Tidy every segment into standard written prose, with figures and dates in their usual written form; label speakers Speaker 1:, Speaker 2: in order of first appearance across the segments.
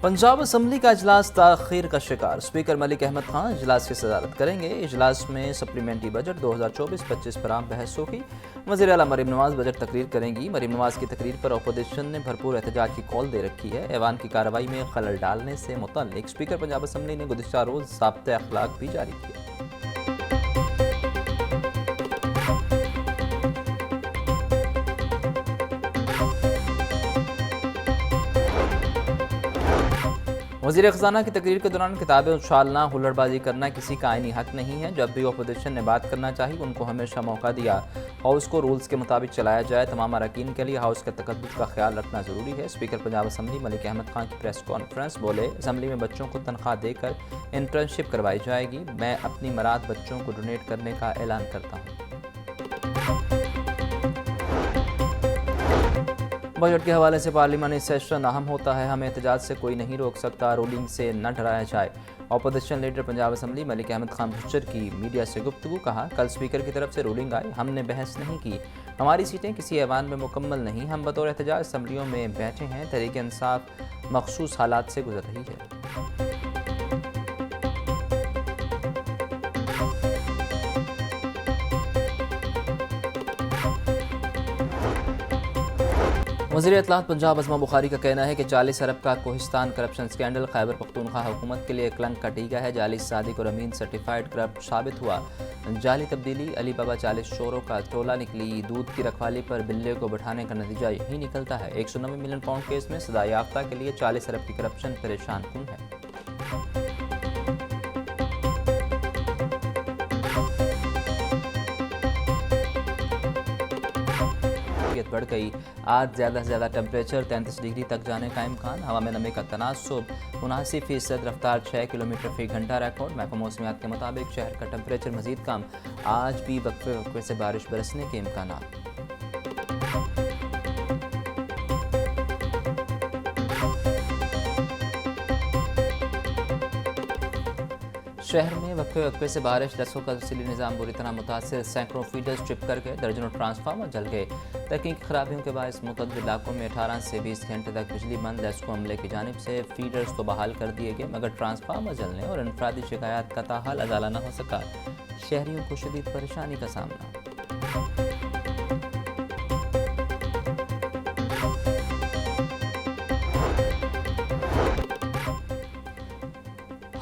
Speaker 1: Punjab assembly का इजलास ताख़ीर का शिकार। स्पीकर मलिक अहमद खान इजलास की सदारत करेंगे। इजलास में सप्लीमेंट्री बजट 2024-25 पर आम बहस होगी। वज़ीर आला मरीम नवाज़ बजट तकरीर करेंगी। मरीम नवाज़ की तकरीर पर अपोजिशन ने भरपूर एहतजाज की कॉल दे रखी है। ऐवान की कार्रवाई में खलल डालने से मुतल्लिक़ स्पीकर पंजाब असम्बली ने गुज़िश्ता रोज़ ज़ाब्ते अखलाक भी जारी किया। वज़ीर ख़ज़ाना की तकरीर के दौरान किताबें उछालना, हुल्लड़बाजी करना किसी का आईनी हक नहीं है। जब भी अपोजिशन ने बात करना चाहिए उनको हमेशा मौका दिया। हाउस को रूल्स के मुताबिक चलाया जाए। तमाम अरकान के लिए हाउस के तकद्दुस का ख्याल रखना ज़रूरी है। स्पीकर पंजाब असम्बली मलिक अहमद खान की प्रेस कॉन्फ्रेंस बोले, असम्बली में बच्चों को तनख्वाह देकर इंटर्नशिप करवाई जाएगी। मैं अपनी मराद बच्चों को डोनेट करने का ऐलान करता हूँ। बजट के हवाले से पार्लिमानी सेशन अहम होता है। हमें एहतजाज से कोई नहीं रोक सकता। रूलिंग से न डराया जाए। Opposition leader Punjab assembly Malik Ahmed Khan Bhucchar की मीडिया से गुफ्तगू। कहा, कल स्पीकर की तरफ से रूलिंग आई, हमने बहस नहीं की। हमारी सीटें किसी ऐवान में मुकम्मल नहीं। हम बतौर एहतजाज असम्बलियों में बैठे हैं। तहरीक इंसाफ मखसूस हालात से गुजर रही है। वज़ीर इत्तलात पंजाब अज़मा बुखारी का कहना है कि 40 अरब का कोहिस्तान करप्शन स्कैंडल खैबर पख्तूनख्वा हुकूमत के लिए कलंक का टीका है। जाली सादिक और अमीन सर्टिफाइड करप्ट साबित हुआ। जाली तब्दीली अली बाबा 40 चोरों का टोला निकली। दूध की रखवाली पर बिल्ले को बैठाने का नतीजा यही निकलता है। 190 मिलियन पाउंड केस में सजा याफ्ता के लिए 40 अरब की करप्शन परेशान कुन है। बढ़ गई। आज ज़्यादा से ज़्यादा टेम्परेचर 33 डिग्री तक जाने का इम्कान। हवा में नमी का तनासुब 79%। रफ्तार 6 किलोमीटर फी घंटा रिकॉर्ड। महकमा मौसमियात के मुताबिक शहर का टेम्परेचर मजीद कम। आज भी वक्फे वक्फे से बारिश बरसने के इम्कान। शहर में वक्फे वक्फे से बारिश। डसों का तफसीली निज़ाम बुरी तरह मुतासर। सैकड़ों फीडर्स ट्रिप कर गए। दर्जनों ट्रांसफार्मर जल गए। तकनीकी खराबियों के बायस मुतअद्दिद इलाकों में 18 से 20 घंटे तक बिजली बंद। लेस्को अमले की जानिब से फीडर्स तो बहाल कर दिए गए मगर ट्रांसफार्मर जलने और इनफरादी शिकायत का ताहाल अजाला न हो सका। शहरियों को शदीद परेशानी का सामना।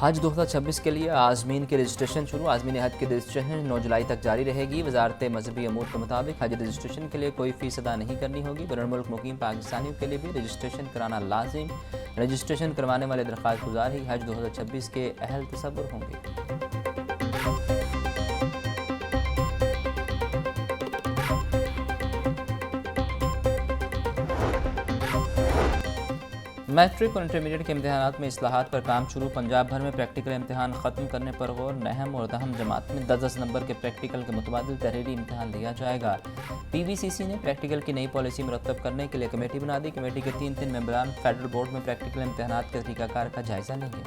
Speaker 1: हज 2026 के लिए आज़मीन के रजिस्ट्रेशन शुरू। आज़मीन हज की रजिस्ट्रेशन 9 जुलाई तक जारी रहेगी। वजारत मजहबी अमूर के मुताबिक हज रजिस्ट्रेशन के लिए कोई फ़ीस अदा नहीं करनी होगी। बैरुल मुकीम पाकिस्तानियों के लिए भी रजिस्ट्रेशन कराना लाजिम। रजिस्ट्रेशन करवाने वाले दरख्वास्त गुजार ही हज 2026 के अहल तसव्वुर होंगे। मैट्रिक और इंटरमीडिएट के इम्तहानात में इस्लाहात पर काम शुरू। पंजाब भर में प्रैक्टिकल इम्तहान ख़त्म करने पर गौर। नहम और दहम जमात में 10-10 नंबर के प्रैक्टिकल के मुतबादिल तहरीरी इम्तहान लिया जाएगा। PVCC ने प्रैक्टिकल की नई पॉलिसी मुरतब करने के लिए कमेटी बना दी। कमेटी के 3 मेंबरान फेडरल बोर्ड में प्रैक्टिकल इम्तहानात के तरीक़ाकार का जायज़ा लेंगे।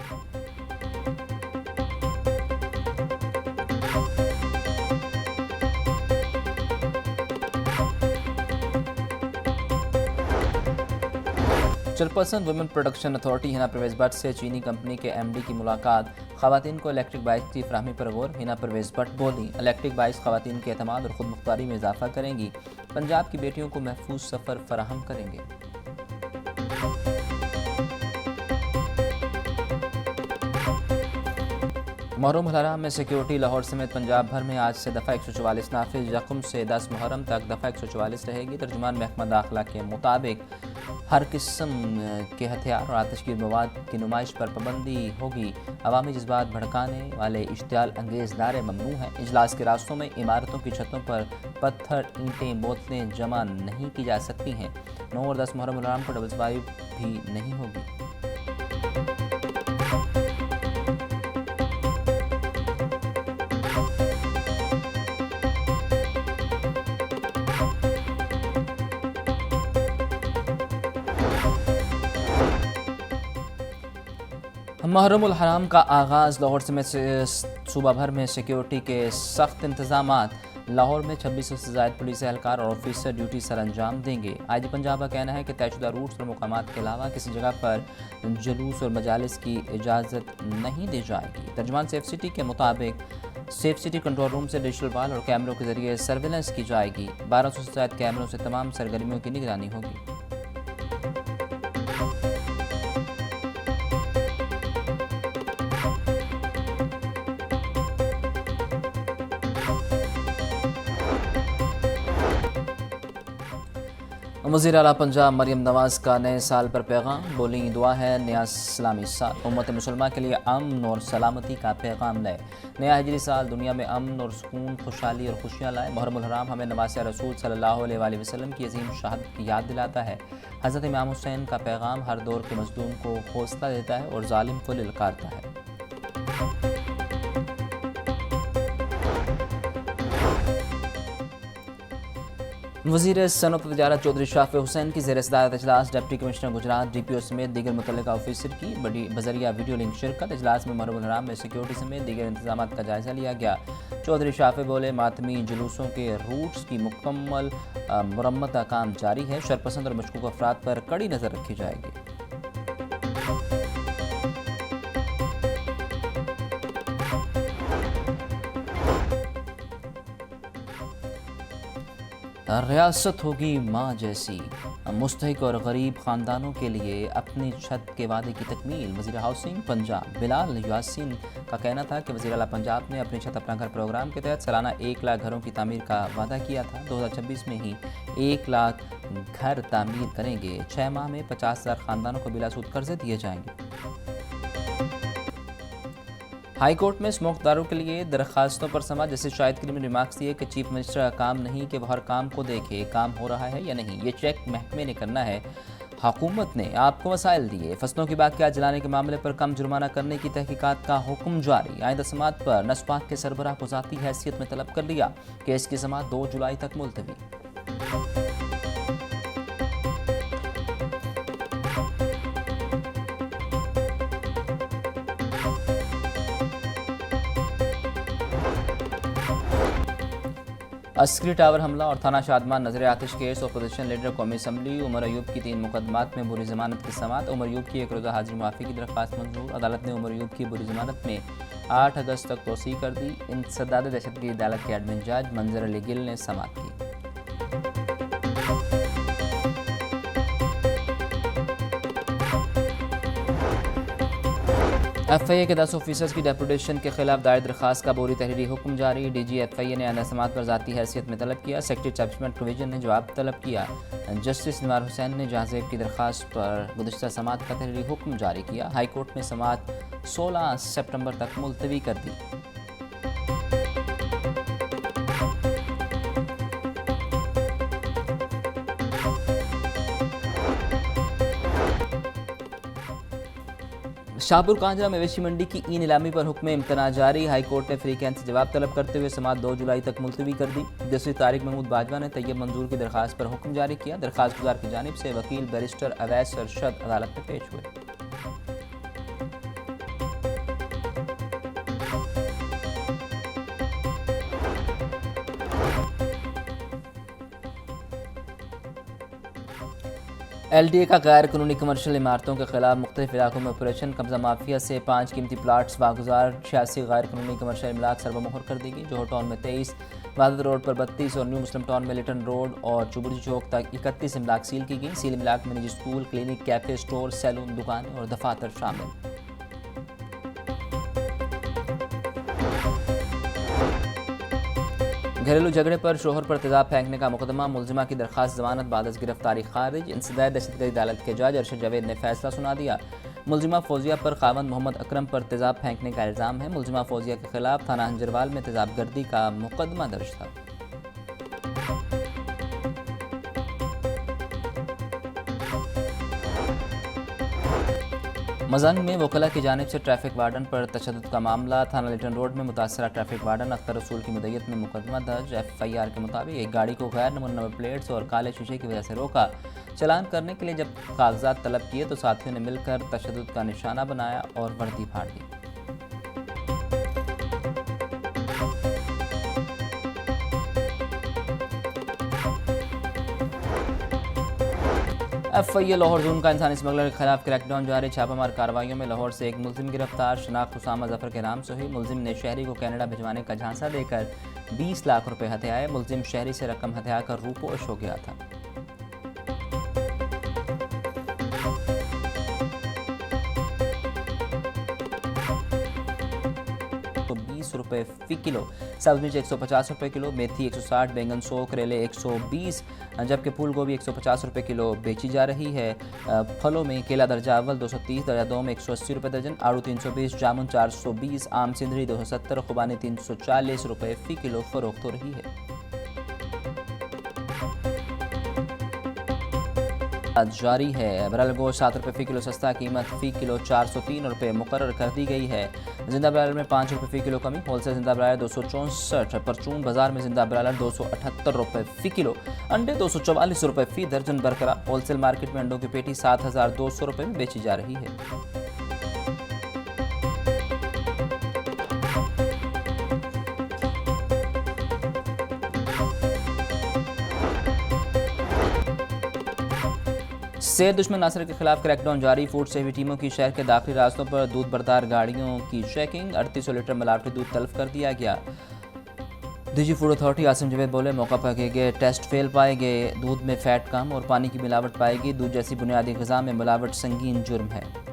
Speaker 1: Chairperson women production authority Hina Parvez Bhatt से चीनी कंपनी के MD की मुलाकात। ख़वातीन को इलेक्ट्रिक बाइक की फराहमी पर गौर। हिना परवेज़ भट्ट बोली, इलेक्ट्रिक बाइक ख़वातीन के एतमाद और ख़ुद मुख्तारी में इजाफा करेंगी। पंजाब की बेटियों को महफूज सफ़र फराहम करेंगे। मुहर्रम हराम में सिक्योरिटी। लाहौर समेत पंजाब भर में आज से दफ़ा 144 नाफिज। यकम से 10 मुहर्रम तक दफ़ा 144 रहेगी। तर्जुमान महकमा दाखिला के मुताबिक हर किस्म के हथियार और आतिशगी मवाद की नुमाइश पर पाबंदी होगी। अवामी जज्बात भड़काने वाले इश्तियाल अंगेज़ नारे ममनू हैं। इजलास के रास्तों में इमारतों की छतों पर पत्थर, ईंटें, बोतलें जमा नहीं की जा सकती हैं। 9 और 10 मुहर्रम हराम को डबल सवारी भी नहीं होगी। मुहर्रमुल हराम का आगाज़। लाहौर समेत सूबा भर में सिक्योरिटी के सख्त इंतजामात। लाहौर में 2600 से ज़ायद पुलिस एहलकार और ऑफिसर ड्यूटी सर अंजाम देंगे। आईजी पंजाब का कहना है कि तयशुदा रूट्स और मुकामात के अलावा किसी जगह पर जुलूस और मजालिस की इजाज़त नहीं दी जाएगी। तर्जुमान सेफ सिटी के मुताबिक सेफ सिटी कंट्रोल रूम से डिजिटल वाल और कैमरों के जरिए सर्विलेंस की जाएगी। 1200 से ज़ायद कैमरों से तमाम सरगर्मियों की निगरानी होगी। वज़ीर आला पंजाब मरियम नवाज़ का नए साल पर पैगाम, बोली दुआ है नया इस्लामी साल उम्मत मुसलमान के लिए अमन और सलामती का पैगाम लाए। नया हिजरी साल दुनिया में अमन और सुकून, खुशहाली और खुशियाँ लाए। मुहर्रमुल हराम हमें नवासे रसूल सल्लल्लाहु अलैहि वसल्लम की अजीम शहादत की याद दिलाता है। हज़रत इमाम हुसैन का पैगाम हर दौर के मज़लूम को हौसला देता है और जालिम को ललकारता है। वज़ीर सनअत व तिजारत चौधरी शाफ़े हुसैन की ज़ेर सदारत इजलास डिप्टी कमिश्नर गुजरात DPO समेत दीगर मुतल्लिका ऑफिसर की बड़ी बजरिया वीडियो लिंक शिरकत। इजलास में मुहर्रमुल हराम में सिक्योरिटी समेत दीगर इंतजाम का जायज़ा लिया गया। चौधरी शाफ़े बोले मातमी जुलूसों के रूट्स की मुकम्मल मुरम्मत का काम जारी है। शरपसंद और मशकूक अफराद पर कड़ी नज़र रखी जाएगी। रियासत होगी माँ जैसी, मुस्तहिक और गरीब ख़ानदानों के लिए अपनी छत के वादे की तकमील। वज़ीर हाउसिंग पंजाब बिलाल यासीन का कहना था कि वज़ीर आला पंजाब ने अपनी छत अपना घर प्रोग्राम के तहत सालाना 1 लाख घरों की तामीर का वादा किया था। 2026 में ही 1 लाख घर तामीर करेंगे। 6 माह में 50,000 ख़ानदानों को बिलासूद कर्जे दिए जाएंगे। हाई कोर्ट में स्मोकदारों के लिए दरखास्तों पर समाअत। जस्टिस शाहिद करीम ने रिमार्क्स दिए कि चीफ मिनिस्टर का काम नहीं कि वह हर काम को देखे काम हो रहा है या नहीं, ये चेक महकमे ने करना है। हुकूमत ने आपको वसाइल दिए। फसलों की बाग़ियात जलाने के मामले पर कम जुर्माना करने की तहकीकात का हुक्म जारी। आइंदा समाअत पर नस्पाक के सरबराह को ज़ाती हैसियत में तलब कर लिया। केस की समाअत 2 जुलाई तक मुलतवी। अस्करी टावर हमला और थाना शादमान नजर आतिश केस। अपोजिशन लीडर कौमी असम्बली उमर अयूब की 3 मुकदमात में बुरी जमानत की समाअत। उमर अयूब की 1 रोज़ा हाजिरी माफ़ी की दरख्वास्त मंजूर। अदालत ने उमर अयूब की बुरी जमानत में 8 अगस्त तक तोसी कर दी। इंसदाद दहशतगर्दी अदालत के एडमिन जज मंजर अली गिल ने समाअत की। FIA के 10 ऑफिसर्स की डेपुटेशन के खिलाफ दायर दरखास्त का बोरी तहरीरी हुक्म जारी। DG FIA ने आइंदा समाअत पर ज़ाती हैसियत में तलब किया। सेक्रेटरी एस्टैब्लिशमेंट प्रोविजन ने जवाब तलब किया। जस्टिस निवार हुसैन ने जहाज़ेब की दरखास्त पर गुज़िश्ता समाअत का तहरीरी हुक्म जारी किया। हाई कोर्ट में समाअत 16 सितंबर तक मुलतवी कर दी। शाहपुर कांजरा मवेशी मंडी की ई नीलामी पर हुक्म इम्तना जारी। हाई कोर्ट ने फ्री कैन से जवाब तलब करते हुए समाअत 2 जुलाई तक मुलतवी कर दी। जस्टिस तारिक महमूद बाजवा ने तैयब मंजूर की दरखास्त पर हुक्म जारी किया। दरखास्त गुजार की जानिब से वकील बैरिस्टर अवैस अरशद अदालत में पेश हुए। LDA का गैर कानूनी कमर्शियल इमारतों के खिलाफ मुख्तलिफ इलाकों में ऑपरेशन। कब्जा माफिया से 5 कीमती प्लाट्स वागुजार। 86 गैर कानूनी कमर्शियल इमलाक सरबमोहर कर दी गई। जोहर टाउन में 23, वादद रोड पर 32 और न्यू मुस्लिम टाउन में लिटन रोड और चुबुरी चौक तक 31 इमलाक सील की गई। सील इमलाक में निजी school, clinic, cafe, store, salon, दुकानें और दफातर शामिल। घरेलू झगड़े पर शोहर पर तेजाब फेंकने का मुकदमा। मुलजिमा की दरखास्त जमानत बाद गिरफ्तारी खारिज। इंसदाद दहशतगर्दी अदालत के जज अरशद जावेद ने फैसला सुना दिया। मुलजिमा फौजिया पर खावंद मोहम्मद अकरम पर तेजाब फेंकने का इल्ज़ाम है। मुलजिमा फौजिया के खिलाफ थाना हंजरवाल में तेजाब गर्दी का मुकदमा दर्ज था। मजंग में वकला की जानिब से ट्रैफिक वार्डन पर तशद्दुद का मामला। थाना लिटन रोड में मुतासरा ट्रैफिक वार्डन अख्तर रसूल की मुद्दत में मुकदमा दर्ज। FIR के मुताबिक एक गाड़ी को गैर नंबर प्लेट्स और काले शीशे की वजह से रोका। चलान करने के लिए जब कागजात तलब किए तो साथियों ने मिलकर तशद्दुद का निशाना बनाया और वर्दी फाड़ दी। FIA लाहौर जोन का इंसानी स्मगलर के खिलाफ क्रैकडाउन जारी। छापामार कार्रवाइयों में लाहौर से एक मुलजिम गिरफ्तार। शनाख्त उसामा जफर के नाम से हुई। मुलजिम ने शहरी को कनाडा भिजवाने का झांसा देकर 20 लाख रुपए हथियाए। मुलजिम शहरी से रकम हथिया कर रूपोश हो गया था। तो 20 रुपये फ़ी किलो, सब्ज़ मिर्च 150 रुपये किलो, मेथी 160, बैंगन 100, करेले 120, जबकि फूल गोभी 150 रुपये किलो बेची जा रही है। फलों में केला दर्जा अव्वल 230, दर्जा दो में 180 रुपये दर्जन, आड़ू 320, जामुन 420, आम सिंदरी 270, खुबानी 340 रुपये फ़ी किलो फरोख्त हो रही है। जारी है। बराल गोश्त 7 रुपये फ़ी किलो सस्ता, कीमत फ़ी किलो 403 रुपये मुकर्रर कर दी गई है। जिंदा ब्रायलर में 5 रुपये फ़ी किलो कमी, होलसेल जिंदा ब्रायलर 264, परचून बाजार में जिंदा ब्रायलर 278 रुपये फ़ी किलो, अंडे 244 रुपये फ़ी दर्जन बरकरार। होलसेल मार्केट में अंडों की पेटी 7200 रुपये में बेची जा रही है। सेहत दुश्मन नासिर के खिलाफ क्रैकडाउन जारी। फूड सेफ्टी टीमों की शहर के दाखिली रास्तों पर दूध बरदार गाड़ियों की चेकिंग। 3800 लीटर मिलावटी दूध तलब कर दिया गया। DG food authority Asim Javed बोले, मौका पर किए गए टेस्ट फेल पाए गए। दूध में फैट कम और पानी की मिलावट पाएगी। दूध जैसी बुनियादी ग़िज़ा में मिलावट संगीन जुर्म है।